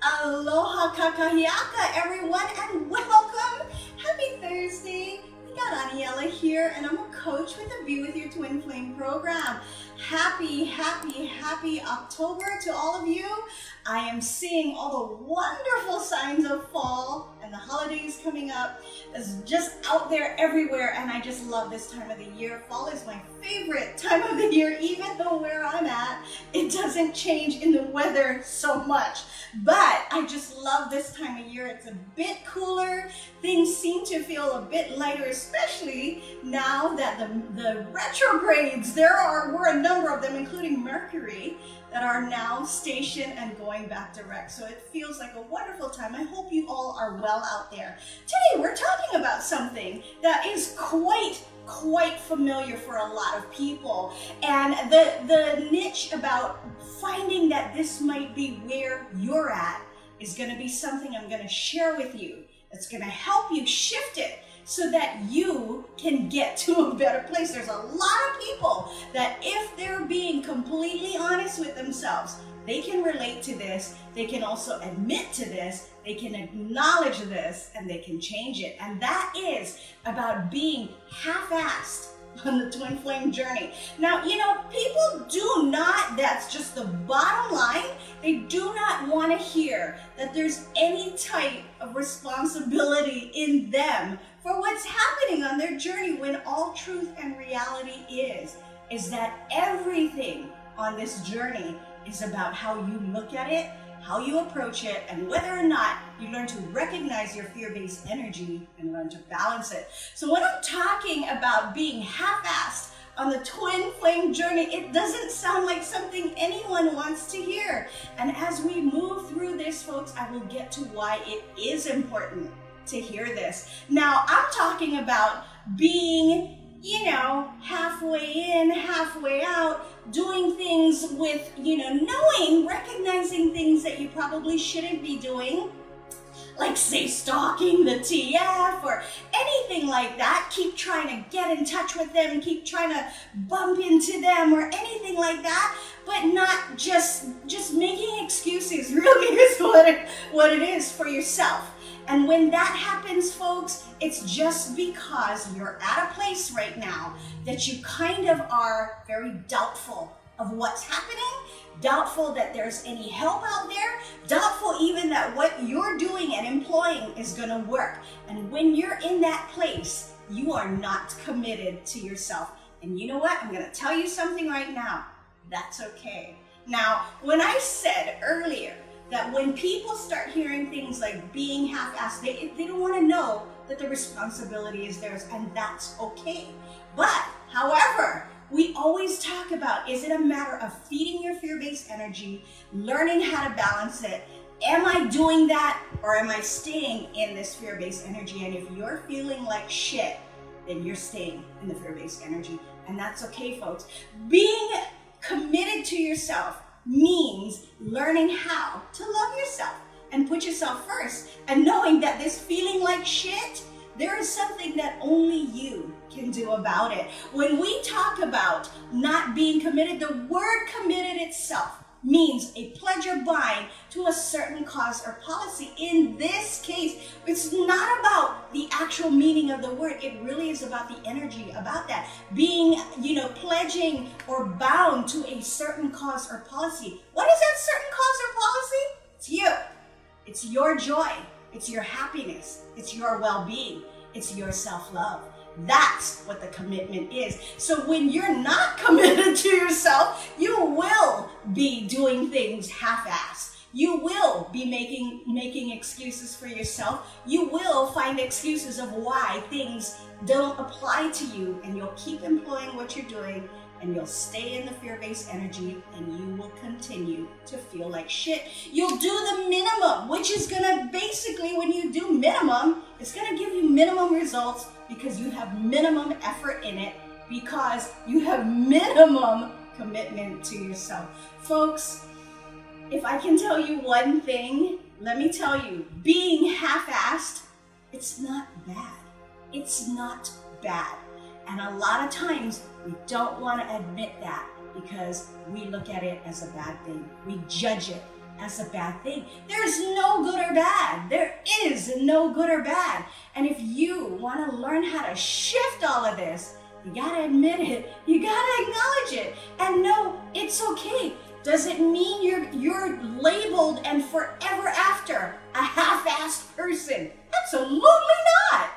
Aloha kakahiaka, everyone, and welcome. Happy Thursday. We got Aniela here, and I'm a coach with a Be With Your Twin Flame program. Happy October to all of you. I am seeing all the wonderful signs of fall and the holidays coming up. It's just out there everywhere, and I just love this time of the year. Fall is my favorite time of the year, even though where I'm at, it doesn't change in the weather so much. But I just love this time of year. It's a bit cooler. Things seem to feel a bit lighter, especially now that the retrogrades, were a number of them, including Mercury, that are now stationed and going back direct. So it feels like a wonderful time. I hope you all are well out there. Today we're talking about something that is quite familiar for a lot of people, and the niche about finding that this might be where you're at is going to be something I'm going to share with you. It's going to help you shift it so that you can get to a better place. There's a lot of people that, if they're being completely honest with themselves, they can relate to this, they can also admit to this, they can acknowledge this, and they can change it. And that is about being half-assed on the twin flame journey. Now, people do not, that's just the bottom line, they do not want to hear that there's any type of responsibility in them for what's happening on their journey, when all truth and reality is that everything on this journey is about how you look at it, how you approach it, and whether or not you learn to recognize your fear-based energy and learn to balance it. So when I'm talking about being half-assed on the twin flame journey, it doesn't sound like something anyone wants to hear. And as we move through this, folks, I will get to why it is important to hear this. Now, I'm talking about being halfway in, halfway out, doing things with, recognizing things that you probably shouldn't be doing, like say stalking the TF or anything like that. Keep trying to get in touch with them, keep trying to bump into them or anything like that, but not just making excuses really is what it is for yourself. And when that happens, folks, it's just because you're at a place right now that you kind of are very doubtful of what's happening, doubtful that there's any help out there, doubtful even that what you're doing and employing is going to work. And when you're in that place, you are not committed to yourself. And you know what? I'm going to tell you something right now. That's okay. Now, when I said earlier that when people start hearing things like being half-assed, they don't want to know that the responsibility is theirs, and that's okay. But, however, we always talk about, is it a matter of feeding your fear-based energy, learning how to balance it? Am I doing that, or am I staying in this fear-based energy? And if you're feeling like shit, then you're staying in the fear-based energy, and that's okay, folks. Being committed to yourself means learning how to love yourself and put yourself first, and knowing that this feeling like shit, there is something that only you can do about it. When we talk about not being committed, the word committed itself means a pledge or bind to a certain cause or policy. In this case, it's not about the actual meaning of the word. It really is about the energy about that. Being, pledging or bound to a certain cause or policy. What is that certain cause or policy? It's you. It's your joy. It's your happiness. It's your well-being. It's your self-love. That's what the commitment is. So when you're not committed to yourself, you will be doing things half-assed. You will be making excuses for yourself. You will find excuses of why things don't apply to you, and you'll keep employing what you're doing, and you'll stay in the fear-based energy, and you will continue to feel like shit. You'll do the minimum, which is gonna basically, when you do minimum, it's gonna give you minimum results because you have minimum effort in it, because you have minimum commitment to yourself. Folks, if I can tell you one thing, let me tell you, being half-assed, it's not bad. It's not bad. And a lot of times we don't want to admit that because we look at it as a bad thing. We judge it as a bad thing. There's no good or bad. There is no good or bad. And if you want to learn how to shift all of this, you gotta admit it. You gotta acknowledge it. And no, it's okay. Does it mean you're labeled and forever after a half-assed person? Absolutely not.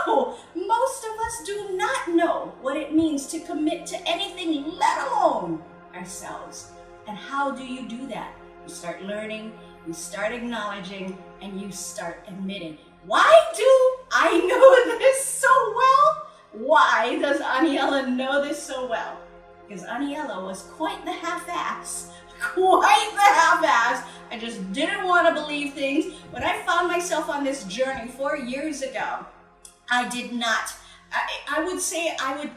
No, most of us do not know what it means to commit to anything, let alone ourselves. And how do you do that? You start learning, you start acknowledging, and you start admitting. Why do I know this so well? Why does Aniela know this so well? Because Aniela was quite the half-ass. I just didn't want to believe things. When I found myself on this journey 4 years ago, I did not. I would say I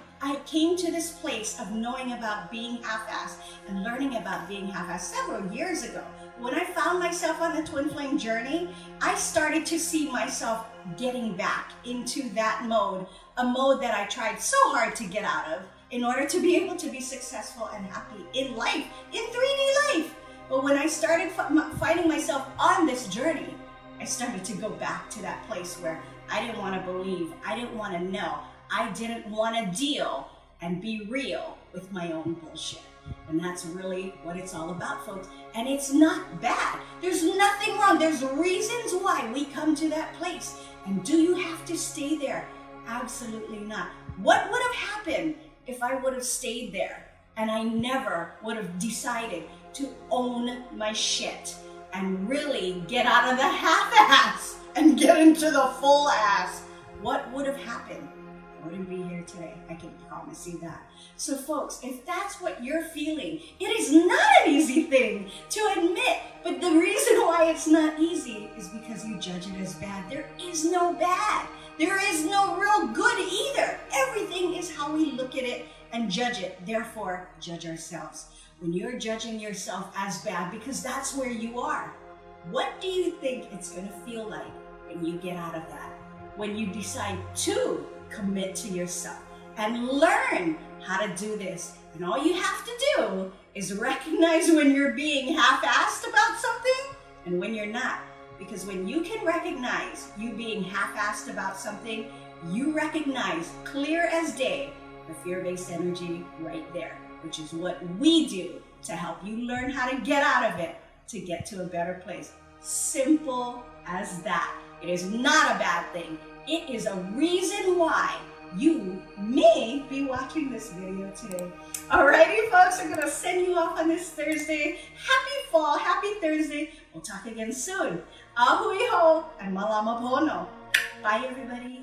came to this place of knowing about being half-assed and learning about being half-assed several years ago. When I found myself on the Twin Flame journey, I started to see myself getting back into that mode, a mode that I tried so hard to get out of in order to be able to be successful and happy in life, in 3D life. But when I started finding myself on this journey, I started to go back to that place where I didn't want to believe, I didn't want to know, I didn't want to deal and be real with my own bullshit. And that's really what it's all about, folks. And it's not bad. There's nothing wrong. There's reasons why we come to that place. And do you have to stay there? Absolutely not. What would have happened if I would have stayed there and I never would have decided to own my shit and really get out of the half-ass and get into the full ass? What would have happened? I wouldn't be here today. I can promise you that. So folks, if that's what you're feeling, it is not an easy thing to admit. But the reason why it's not easy is because you judge it as bad. There is no bad. There is no real good either. Everything is how we look at it and judge it. Therefore, judge ourselves. When you're judging yourself as bad, because that's where you are, what do you think it's going to feel like when you get out of that? When you decide to commit to yourself and learn how to do this. And all you have to do is recognize when you're being half-assed about something and when you're not. Because when you can recognize you being half-assed about something, you recognize clear as day the fear-based energy right there, which is what we do to help you learn how to get out of it, to get to a better place. Simple as that. It is not a bad thing. It is a reason why you may be watching this video today. Alrighty, folks, I'm gonna send you off on this Thursday. Happy fall, happy Thursday. We'll talk again soon. Ahui ho and malama pono. Bye, everybody.